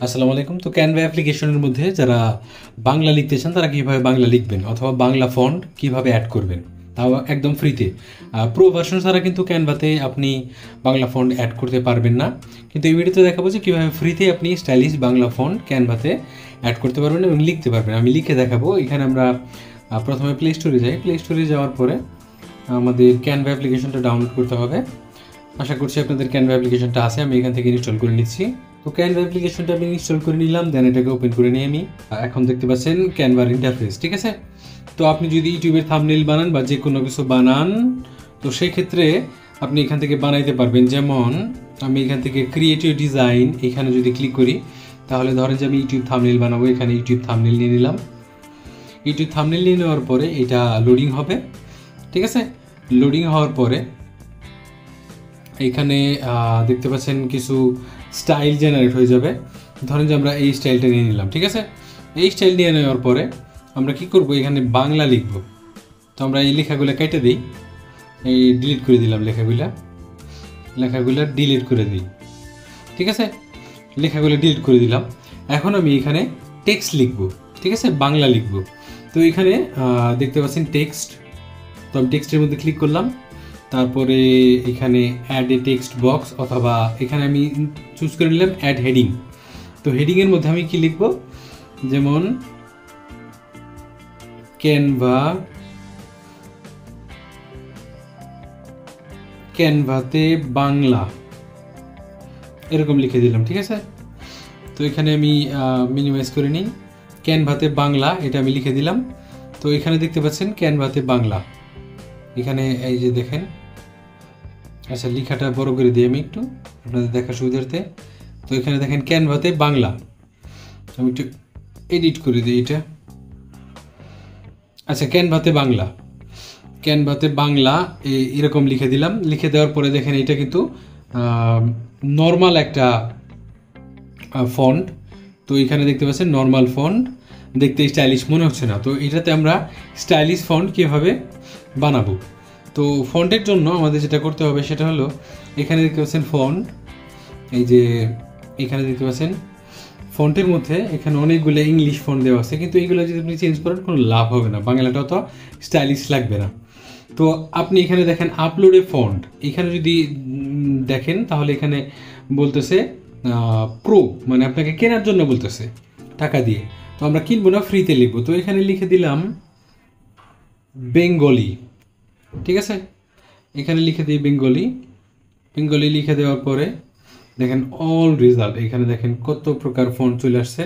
আসসালামু আলাইকুম। তো ক্যানভা অ্যাপ্লিকেশনের মধ্যে যারা বাংলা লিখতে চান তারা কীভাবে বাংলা লিখবেন অথবা বাংলা ফন্ট কীভাবে অ্যাড করবেন, তাও একদম ফ্রিতে। প্রো ভার্সন ছাড়া কিন্তু ক্যানভাতে আপনি বাংলা ফন্ট অ্যাড করতে পারবেন না। কিন্তু এই ভিডিওতে দেখাবো যে কীভাবে ফ্রিতে আপনি স্টাইলিশ বাংলা ফন্ট ক্যানভাতে অ্যাড করতে পারবেন এবং লিখতে পারবেন। আমি লিখে দেখাবো। এখানে আমরা প্রথমে প্লে স্টোরে যাই। প্লে স্টোরে যাওয়ার পরে আমাদের ক্যানভা অ্যাপ্লিকেশনটা ডাউনলোড করতে হবে। আশা করছি আপনাদের ক্যানভা অ্যাপ্লিকেশনটা আছে। আমি এখান থেকে ইনস্টল করে নিচ্ছি। তো ক্যানভা অ্যাপ্লিকেশনটা আমি ইনস্টল করে নিলাম, দেন এটাকে ওপেন করে নিই আমি। এখন দেখতে পাচ্ছেন ক্যানভার ইন্টারফেস, ঠিক আছে। তো আপনি যদি ইউটিউবের থাম্বনেইল বানান বা যে কোনো কিছু বানান, তো সেই ক্ষেত্রে আপনি এখান থেকে বানাইতে পারবেন। যেমন আমি এখান থেকে ক্রিয়েটিভ ডিজাইন এখানে যদি ক্লিক করি, তাহলে ধরেন যে আমি ইউটিউব থাম্বনেইল বানাবো। এখানে ইউটিউব থাম্বনেইল নিয়ে নিলাম। ইউটিউব থাম্বনেইল নিয়ে নেওয়ার পরে এটা লোডিং হবে, ঠিক আছে। লোডিং হওয়ার পরে এইখানে দেখতে পাচ্ছেন কিছু স্টাইল জেনারেট হয়ে যাবে। ধরেন যে আমরা এই স্টাইলটা নিয়ে নিলাম, ঠিক আছে। এই স্টাইল নিয়ে নেওয়ার পরে আমরা কি করব, এখানে বাংলা লিখব। তো আমরা এই লেখাগুলো কেটে দিই, এই ডিলিট করে দিলাম লেখাগুলো ডিলিট করে দিই, ঠিক আছে। লেখাগুলো ডিলিট করে দিলাম। এখন আমি এখানে টেক্সট লিখব, ঠিক আছে, বাংলা লিখব। তো এখানে দেখতে পাচ্ছেন টেক্সট। তো আমি টেক্সটের মধ্যে ক্লিক করলাম। তারপরে এখানে অ্যাড এ টেক্সট বক্স, অথবা এখানে আমি চুজ করে নিলাম অ্যাড হেডিং। তো হেডিংয়ের মধ্যে আমি কি লিখব, যেমন ক্যানভাতে বাংলা, এরকম লিখে দিলাম, ঠিক আছে। তো এখানে আমি মিনিমাইজ করে নিই। ক্যানভাতে বাংলা এটা আমি লিখে দিলাম। তো এখানে দেখতে পাচ্ছেন ক্যানভাতে বাংলা, এখানে এই যে দেখেন। আচ্ছা, লেখাটা বড় করে দিই আমি একটু আপনাদের দেখার সুবিধার্থে। তো এখানে দেখেন ক্যানভাতে বাংলা, আমি একটু এডিট করে দিই এটা। আচ্ছা, ক্যানভাতে বাংলা এরকম লিখে দিলাম। লিখে দেওয়ার পরে দেখেন এটা কিন্তু নর্মাল একটা ফন্ট। তো এখানে দেখতে পাচ্ছেন নর্মাল ফন্ট, দেখতে স্টাইলিশ মনে হচ্ছে না। তো এটাতে আমরা স্টাইলিশ ফন্ট কীভাবে বানাবো, তো ফন্টের জন্য আমাদের যেটা করতে হবে সেটা হলো, এখানে দেখতে পাচ্ছেন ফন্ট, এই যে এখানে দেখতে পাচ্ছেন ফন্টের মধ্যে এখানে অনেকগুলো ইংলিশ ফন্ট দেওয়া আছে, কিন্তু এইগুলো যদি আপনি চেঞ্জ করেন কোনো লাভ হবে না, বাংলাটা তো স্টাইলিশ লাগবে না। তো আপনি এখানে দেখেন আপলোডে ফন্ট, এখানে যদি দেখেন তাহলে এখানে বলতেছে প্রো, মানে আপনাকে কেনার জন্য বলতেছে টাকা দিয়ে। তো আমরা কিনবো না, ফ্রিতে লিখবো। তো এখানে লিখে দিলাম বেঙ্গলি, ঠিক আছে। এখানে লিখে দিই বেঙ্গলি লিখে দেওয়ার পরে দেখেন অল রেজাল্ট, এখানে দেখেন কত প্রকার ফন্ট চলে আসছে।